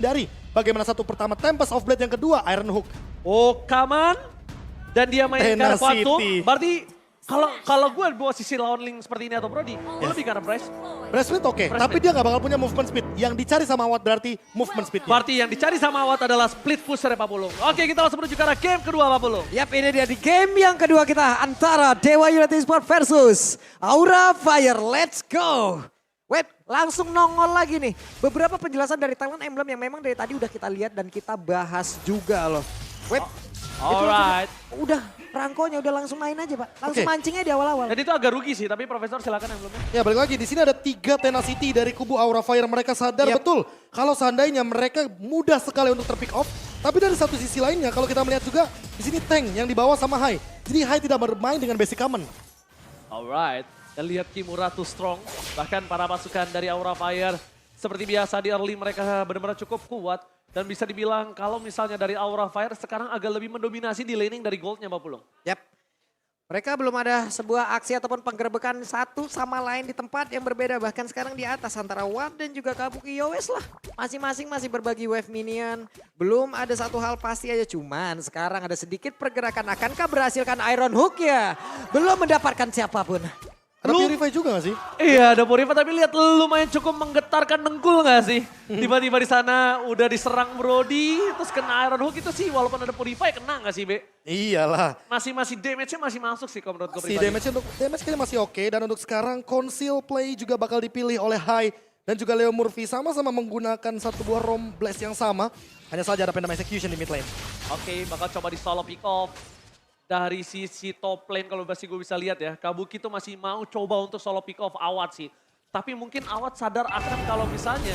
dari bagaimana satu pertama Tempest of Blade, yang kedua Iron Hook. Oh, Kaman. Dan dia mainkan Tenacity. Quantum. Berarti kalau gue bawa sisi lawan Link seperti ini atau Brody, gue lebih karena Bryce. Breast speed oke, tapi dia gak bakal punya movement speed. Yang dicari sama Watt berarti movement speednya. Berarti yang dicari sama Watt adalah split pusher ya Pak Pulung. Oke, kita langsung menuju ke arah game kedua Pak Pulung. Yap, ini dia di game yang kedua kita antara Dewa United Esports versus Aura Fire. Let's go. Wait, langsung nongol lagi nih. Beberapa penjelasan dari talent emblem yang memang dari tadi udah kita lihat dan kita bahas juga loh. Wait, Alright. udah rangkonya udah langsung main aja Pak. Langsung Oke. mancingnya di awal-awal. Dan itu agak rugi sih, tapi Profesor silakan emblemnya. Ya balik lagi, di sini ada 3 Tenacity dari kubu Aura Fire. Mereka sadar Yap. betul kalau seandainya mereka mudah sekali untuk terpick off. Tapi dari satu sisi lainnya kalau kita melihat juga di sini tank yang dibawa sama Hai. Jadi Hai tidak bermain dengan basic common. Alright. Dan lihat Kimura too strong. Bahkan para pasukan dari Aura Fire seperti biasa di early mereka benar-benar cukup kuat. Dan bisa dibilang kalau misalnya dari Aura Fire sekarang agak lebih mendominasi di laning dari goldnya Pak Pulung. Yap. Mereka belum ada sebuah aksi ataupun penggerbekan satu sama lain di tempat yang berbeda. Bahkan sekarang di atas antara Watt dan juga Kabuki Yowes lah. Masing-masing masih berbagi wave minion. Belum ada satu hal pasti aja. Cuman sekarang ada sedikit pergerakan. Akankah berhasilkan Iron Hook ya? Belum mendapatkan siapapun. Ada Purify juga gak sih? Iya ada Purifa tapi lihat lumayan cukup menggetarkan dengkul gak sih? Tiba-tiba di sana udah diserang Brody terus kena Iron Hook itu sih walaupun ada Purify kena gak sih Be? Iyalah. Masih damage-nya masih masuk sih kalau menurut gue Si pribadi. damage kayaknya masih oke. Dan untuk sekarang Conceal Play juga bakal dipilih oleh Hai. Dan juga Leo Murphy sama-sama menggunakan satu buah Rom Blast yang sama. Hanya saja ada Pendam Execution di mid lane. Oke, bakal coba di solo pick off. Dari sisi top lane kalau masih gue bisa lihat ya, Kabuki tuh masih mau coba untuk solo pick off Awat sih. Tapi mungkin Awat sadar akan kalau misalnya,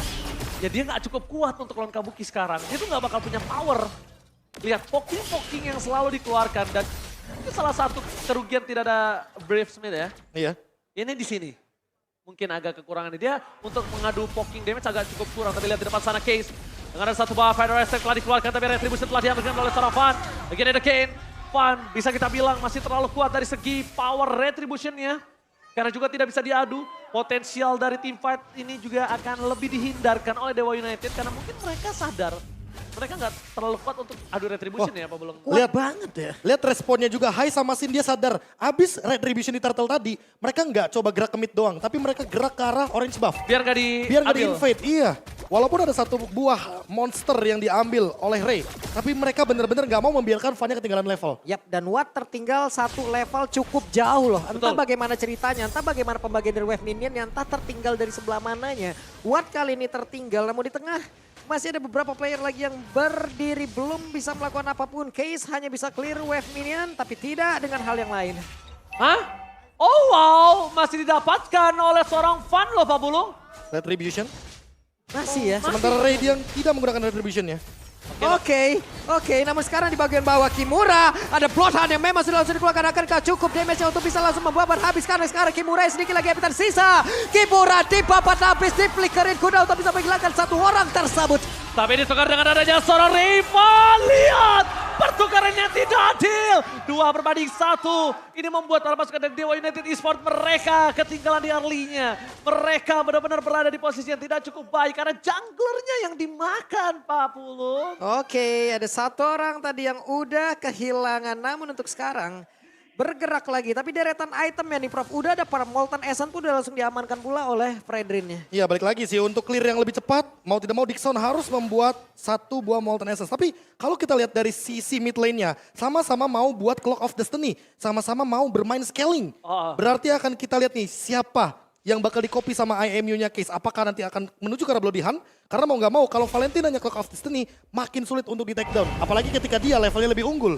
ya dia nggak cukup kuat untuk lawan Kabuki sekarang. Dia tuh nggak bakal punya power. Lihat poking-poking yang selalu dikeluarkan dan itu salah satu kerugian tidak ada Brave Smith ya. Iya. Ini di sini. Mungkin agak kekurangan dia untuk mengadu poking damage agak cukup kurang. Tapi lihat di depan sana Case. Dengan ada satu buah Fighter Attack telah dikeluarkan tapi Retribution telah diambilkan oleh seorang Fan. Again ada Kane. Fan bisa kita bilang masih terlalu kuat dari segi power Retribution-nya. Karena juga tidak bisa diadu. Potensial dari team fight ini juga akan lebih dihindarkan oleh Dewa United. Karena mungkin mereka sadar. Mereka nggak terlalu kuat untuk adu Retribution ya apa belum? Kuat banget ya. Lihat responnya juga Hai sama Sin, dia sadar. Abis Retribution di turtle tadi, mereka nggak coba gerak ke mid doang. Tapi mereka gerak ke arah orange buff. Biar nggak Biar nggak diambil. di-invade, iya. Walaupun ada satu buah monster yang diambil oleh Ray. Tapi mereka benar-benar nggak mau membiarkan Fannya ketinggalan level. Yap, dan Watt tertinggal satu level cukup jauh loh. Entah Betul. bagaimana ceritanya, entah bagaimana pembagian dari wave minion, entah tertinggal dari sebelah mananya. Watt kali ini tertinggal, namun di tengah masih ada beberapa player lagi yang berdiri belum bisa melakukan apapun. Case hanya bisa clear wave minion, tapi tidak dengan hal yang lain. Hah? Oh wow, masih didapatkan oleh seorang Fan loh Pak Bulung. Retribution. Masih ya. Sementara Ray dia tidak menggunakan Retribution ya. Oke, namun sekarang di bagian bawah Kimura ada Bloodhound yang memang sudah langsung dikeluarkan. Akankah cukup damage-nya untuk bisa langsung membabat habis karena sekarang Kimura sedikit lagi yang tersisa. Kimura dibabat habis, dipelikerin kuda untuk bisa menghilangkan satu orang tersebut. Tapi ditukar dengan adanya seorang rival. Lihat, pertukarannya tidak adil. 2-1. Ini membuat para pasukan dari Dewa United Esports mereka ketinggalan di early-nya. Mereka benar-benar berada di posisi yang tidak cukup baik karena junglernya yang dimakan Pak Pulung. Oke, ada satu orang tadi yang udah kehilangan, namun untuk sekarang bergerak lagi. Tapi deretan itemnya nih Prof, udah ada para Molten Essence pun udah langsung diamankan pula oleh Fredrinnya. Iya balik lagi sih, untuk clear yang lebih cepat, mau tidak mau Dixon harus membuat satu buah Molten Essence. Tapi kalau kita lihat dari sisi mid lane-nya, sama-sama mau buat Clock of Destiny, sama-sama mau bermain scaling. Berarti akan kita lihat nih siapa yang bakal di-copy sama IMU-nya Case. Apakah nanti akan menuju ke arah Bloody Hunt? Karena mau nggak mau kalau Valentinanya Clock of Destiny makin sulit untuk di take down. Apalagi ketika dia levelnya lebih unggul.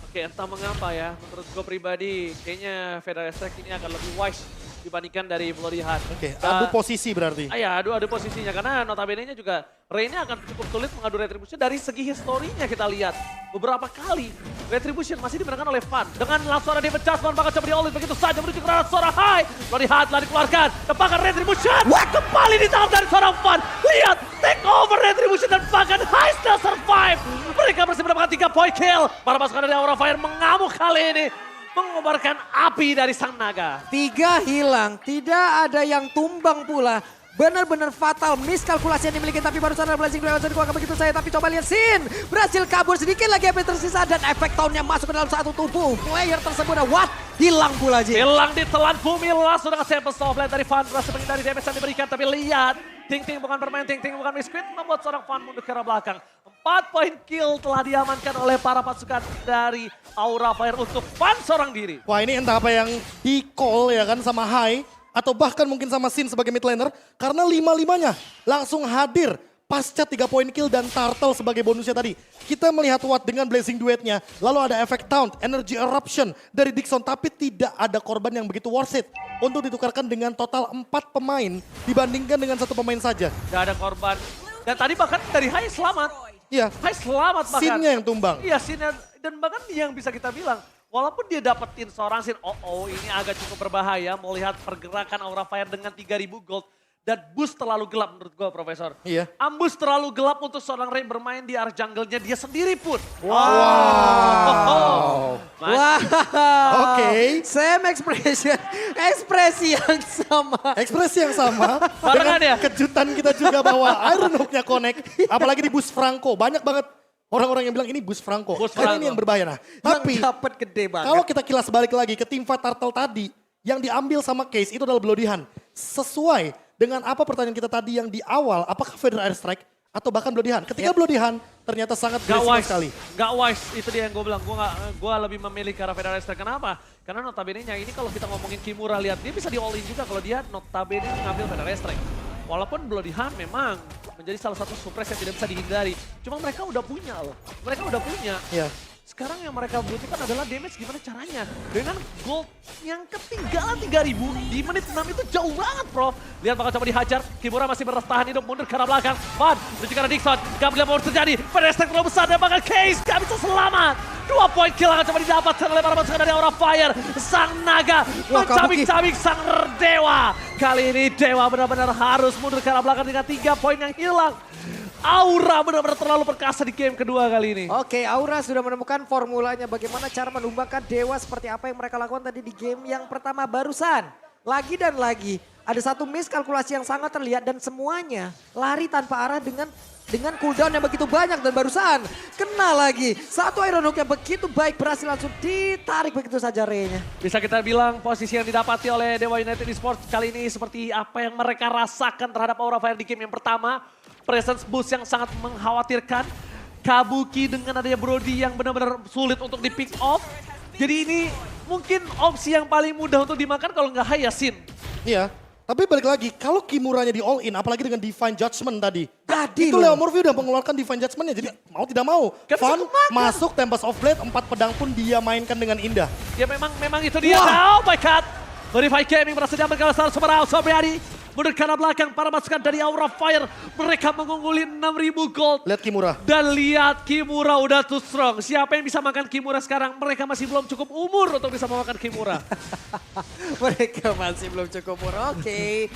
Oke, entah mengapa ya, menurut gue pribadi kayaknya Federal Strike ini akan lebih wise dibandingkan dari Bloody Hunt. Oke, adu posisi berarti. Ya, adu posisinya karena notabene-nya juga Ray-nya akan cukup sulit mengadu Retribution dari segi historinya kita lihat. Beberapa kali Retribution masih dimenangkan oleh Fan. Dengan langsung ada David Jasmine bakal coba di-all begitu saja menuju ke arah seorang Hai. Bloody Hunt telah dikeluarkan, tepakan Retribution. Kembali di tangan dari seorang Fan. Lihat, take over Retribution dan bahkan Hai still survive. Mereka masih mendapatkan 3 point kill. Para pasukan dari Aura Fire mengamuk kali ini. Mengobarkan api dari sang naga. 3 hilang, tidak ada yang tumbang pula. Benar-benar fatal miskalkulasi yang dimiliki, tapi barusan ada blazing dua akan begitu saya, tapi coba lihat Sin berhasil kabur, sedikit lagi yang tersisa dan efek tahunnya masuk ke dalam satu tubuh player tersebut. What? Hilang pula Jin. Hilang ditelan bumi, langsung dengan sample softline dari Fan berhasil menghindari damage yang diberikan, tapi lihat Ting Ting bukan bermain, Ting Ting bukan misquit, membuat seorang Fan mundur ke arah belakang. 4 poin kill telah diamankan oleh para pasukan dari Aura Fire untuk Fan seorang diri. Wah ini entah apa yang di-call ya kan sama Hai. Atau bahkan mungkin sama Sin sebagai mid laner. Karena 5-5-nya langsung hadir pasca 3 poin kill dan Turtle sebagai bonusnya tadi. Kita melihat Watt dengan blazing duetnya. Lalu ada efek taunt, energy eruption dari Dixon. Tapi tidak ada korban yang begitu worth it. Untuk ditukarkan dengan total 4 pemain dibandingkan dengan 1 pemain saja. Gak ada korban. Dan tadi bahkan dari Hai selamat. Iya, Hai selamat bahkan. Sinnya yang tumbang. Iya Sinnya. Dan bahkan yang bisa kita bilang. Walaupun dia dapetin seorang Sin, ini agak cukup berbahaya melihat pergerakan Aura Fire dengan 3000 gold. Dan boost terlalu gelap menurut gue Profesor. Iya. Ambus terlalu gelap untuk seorang Ray bermain di arah jungle-nya dia sendiri pun. Wow. Wow. Oke. Same expression. Ekspresi yang sama. Ekspresi yang sama. Barengan dengan ya? kejutan kita juga bahwa Iron Hook-nya connect. Apalagi di boost Franco. Banyak banget orang-orang yang bilang ini boost Franco. Boost Karena ini Franco. yang berbahaya. Nah, tapi Yang dapat gede banget. kalau kita kilas balik lagi ke tim Fight Turtle tadi. Yang diambil sama Case itu adalah Bloody Hand. Sesuai dengan apa pertanyaan kita tadi yang di awal. Apakah Feather Airstrike atau bahkan Bloody Hand. Ketika Bloody Hand ternyata sangat Gak beresiko wise, sekali. gak wise. Itu dia yang gue bilang. Gue lebih memilih ke arah Federal Strike. Kenapa? Karena notabene-nya ini kalau kita ngomongin Kimura, lihat dia bisa di all in juga kalau dia notabene ngambil Federal Strike. Walaupun Bloody Hand memang menjadi salah satu suppress yang tidak bisa dihindari. Cuma mereka udah punya loh. Mereka udah punya. Iya. Sekarang yang mereka butuhkan adalah damage gimana caranya. Dengan gold yang ketinggalan 3000 di menit 6 itu jauh banget Prof. Lihat bakal coba dihajar. Kimura masih bertahan hidup mundur ke arah belakang. Van menuju ke arah Dixon. Gak boleh mau terjadi. Pedestrian terlalu besar dan bakal Case gak bisa selamat. 2 poin kill akan coba didapatkan oleh para pasukan dari Aura Fire. Sang naga mencabik-cabik sang dewa. Kali ini dewa benar-benar harus mundur ke arah belakang dengan 3 poin yang hilang. Aura benar-benar terlalu perkasa di game kedua kali ini. Oke, Aura sudah menemukan formulanya bagaimana cara menumbangkan dewa seperti apa yang mereka lakukan tadi di game yang pertama barusan. Lagi dan lagi, ada satu miskalkulasi yang sangat terlihat dan semuanya lari tanpa arah dengan cooldown yang begitu banyak dan barusan kena lagi. Satu Iron Hook yang begitu baik berhasil langsung ditarik begitu saja Ray-nya. Bisa kita bilang posisi yang didapati oleh Dewa United Esports kali ini seperti apa yang mereka rasakan terhadap Aura Fire di game yang pertama. Presence boost yang sangat mengkhawatirkan. Kabuki dengan adanya Brody yang benar-benar sulit untuk di pick off. Jadi ini mungkin opsi yang paling mudah untuk dimakan kalau nggak Hayasin. Iya. Tapi balik lagi, kalau Kimuranya di all in, apalagi dengan Divine Judgment tadi. Tadi itu loh. Leo Murphy udah mengeluarkan Divine Judgment-nya, jadi mau tidak mau. Gak bisa Van kemakan. masuk Tempest of Blade, 4 pedang pun dia mainkan dengan indah. Ya memang itu dia. Oh my god. Verify Gaming berhasil diambil kalau salah Sumarau Sobriadi. Mundur ke arah belakang para pasukan dari Aura Fire. Mereka mengungguli 6.000 gold. Lihat Kimura. Dan lihat Kimura udah too strong. Siapa yang bisa makan Kimura sekarang? Mereka masih belum cukup umur untuk bisa memakan Kimura. Mereka masih belum cukup umur, oke.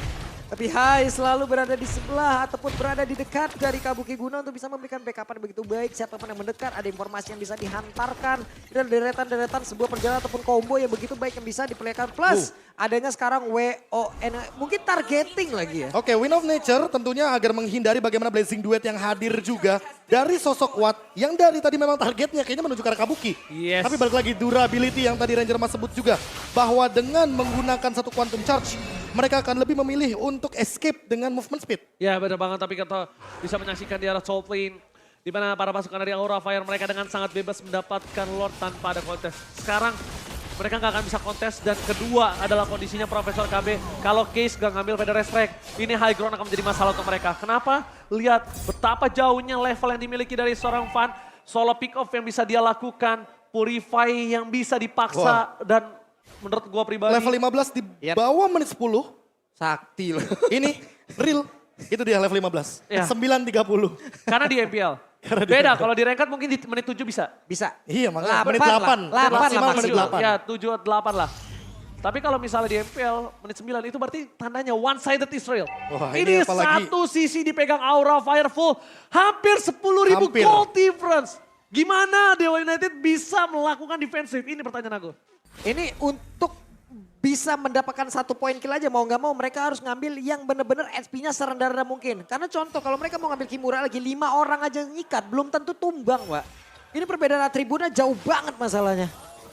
Tapi Hai selalu berada di sebelah ataupun berada di dekat dari Kabuki Guna untuk bisa memberikan backupan begigitu baik. Siapapun yang mendekat ada informasi yang bisa dihantarkan. Dan deretan-deretan sebuah perjalanan ataupun combo yang begitu baik yang bisa diperlihatkan. Plus adanya sekarang WON, mungkin targeting lagi ya. Oke, Wind of Nature tentunya agar menghindari bagaimana Blazing Duet yang hadir juga dari sosok Watt yang dari tadi memang targetnya kayaknya menuju ke arah Kabuki. Yes. Tapi balik lagi durability yang tadi Ranger Mas sebut juga bahwa dengan menggunakan satu Quantum Charge mereka akan lebih memilih untuk escape dengan movement speed. Ya benar banget, tapi kita bisa menyaksikan di arah Soul Plane. Di mana para pasukan dari Aura Fire mereka dengan sangat bebas mendapatkan Lord tanpa ada kontes. Sekarang mereka nggak akan bisa kontes dan kedua adalah kondisinya Profesor KB. Kalau Case gak ngambil Feather Strike, ini high ground akan menjadi masalah untuk mereka. Kenapa? Lihat betapa jauhnya level yang dimiliki dari seorang Van. Solo pick off yang bisa dia lakukan, Purify yang bisa dipaksa dan menurut gua pribadi. Level 15 di bawah menit 10. Sakti loh. Ini real. Itu dia level 15. Ya. 9.30. Karena di MPL. Karena di Beda MPL. kalau di ranked menit di menit 7 bisa. Bisa. Iya makanya 8 menit lah. 8. 8 lah Maksimal menit maksimal. 8. Ya 7 8 lah. Tapi kalau misalnya di MPL menit 9 itu berarti tandanya one sided Israel. Wah, ini ini apalagi- satu sisi dipegang Aura Fireful. Hampir 10.000 Hampir. gold difference. Gimana Dewa United bisa melakukan defensif? Ini pertanyaan aku. Ini untuk bisa mendapatkan 1 poin kill aja, mau nggak mau mereka harus ngambil yang bener-bener SP-nya serendah-rendah mungkin. Karena contoh kalau mereka mau ngambil Kimura lagi 5 orang aja nyikat, belum tentu tumbang, Wak. Ini perbedaan atributnya jauh banget masalahnya.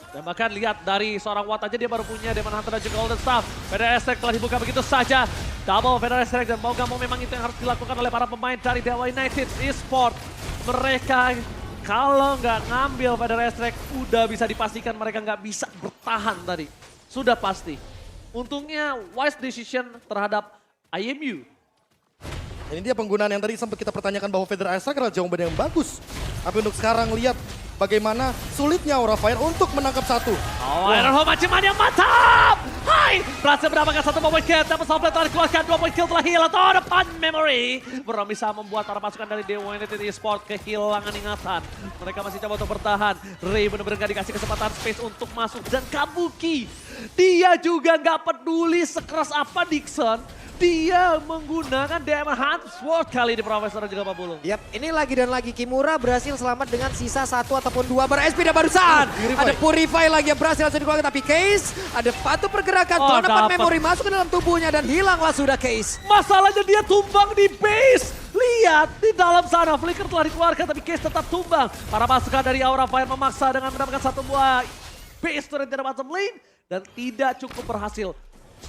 Dan bahkan lihat dari seorang Watt aja dia baru punya Demon Hunter dan juga Golden Staff. Federer Strike telah dibuka begitu saja. Double Federer Strike dan mau gak mau memang itu yang harus dilakukan oleh para pemain dari Dewa United Esports. Mereka kalau nggak ngambil Federer Strike udah bisa dipastikan mereka nggak bisa bertahan tadi. Sudah pasti. Untungnya wise decision terhadap IMU. Ini dia penggunaan yang tadi sempat kita pertanyakan bahwa Federer Strike adalah jawaban yang bagus. Tapi untuk sekarang lihat bagaimana sulitnya Aura Fire untuk menangkap satu. Oh, Iron Home macam yang mantap! Hai! Berhasil mendapatkan 1 poin kill. Tapi Soulblade telah dikeluarkan, 2 poin kill telah hilang. Oh, depan memory. Belum bisa membuat para pasukan dari Dewa United Esports kehilangan ingatan. Mereka masih coba untuk bertahan. Ray benar-benar gak dikasih kesempatan space untuk masuk. Dan Kabuki, dia juga gak peduli sekeras apa Dixon. Dia menggunakan Diamond Hunt Sword kali ini Profesor dan juga Pak Bulung. Yap, ini lagi dan lagi Kimura berhasil selamat dengan sisa 1 ataupun 2 bar-SP dan barusan. Ada Purify lagi yang berhasil langsung dikeluarkan, tapi Case ada patu pergerakan. Telah dapat memory masuk ke dalam tubuhnya dan hilanglah sudah Case. Masalahnya dia tumbang di base. Lihat di dalam sana Flicker telah dikeluarkan tapi Case tetap tumbang. Para pasukan dari Aura Fire memaksa dengan mendapatkan 1 buah base turret dari bottom lane dan tidak cukup berhasil.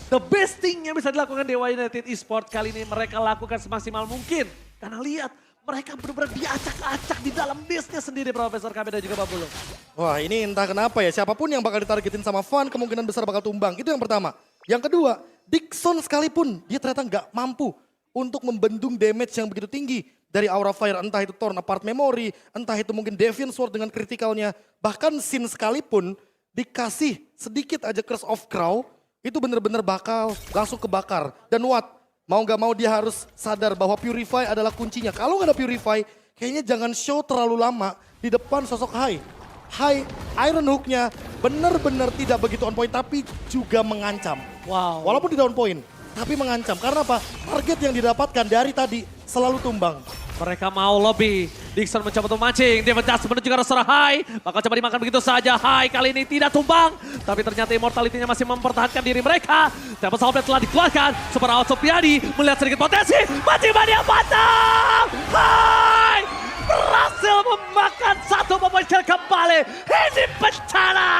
The best thing yang bisa dilakukan Dewa United Esports kali ini mereka lakukan semaksimal mungkin. Karena lihat mereka benar-benar diacak-acak di dalam base-nya sendiri Profesor KB dan juga Pak Bulung. Wah ini entah kenapa ya, siapapun yang bakal ditargetin sama Fan kemungkinan besar bakal tumbang. Itu yang pertama. Yang kedua, Dixon sekalipun dia ternyata nggak mampu untuk membendung damage yang begitu tinggi dari Aura Fire. Entah itu Torn Apart Memory, entah itu mungkin Deviant Sword dengan kritikalnya. Bahkan Sin sekalipun dikasih sedikit aja Curse of Crow, itu bener-bener bakal langsung kebakar. Dan Watt, mau gak mau dia harus sadar bahwa Purify adalah kuncinya. Kalau gak ada Purify, kayaknya jangan show terlalu lama di depan sosok Hai. Hai, Iron Hook-nya bener-bener tidak begitu on point, tapi juga mengancam. Wow. Walaupun tidak on point, tapi mengancam. Karena apa? Target yang didapatkan dari tadi selalu tumbang. Mereka mau lobby. Dixon mencoba untuk mancing. Dia menjas menuju ke arah seorang Hai. Bakal coba dimakan begitu saja. Hai kali ini tidak tumbang. Tapi ternyata immortality-nya masih mempertahankan diri mereka. Tapi Soulblade telah dikeluarkan. Super Out Sopriadi melihat sedikit potensi. Mancing yang matang. Hai berhasil memakan 1 poin kill kembali. Ini bencana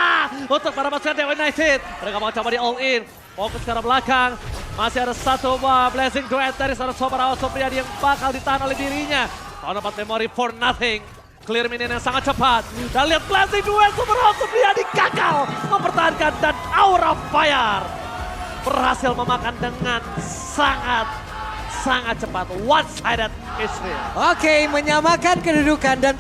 untuk para pasukan Dewa United. Mereka mau coba di all in. Fokus ke arah belakang. Masih ada 1 buah Blazing Duet dari seorang Super Out Sopriadi yang bakal ditahan oleh dirinya. Tahun dapat memory for nothing. Clear minion yang sangat cepat. Dan lihat Blazing Duet Super Out Sopriadi gagal mempertahankan. Dan Aura Fire berhasil memakan dengan sangat cepat. One-sided history. Oke, menyamakan kedudukan dan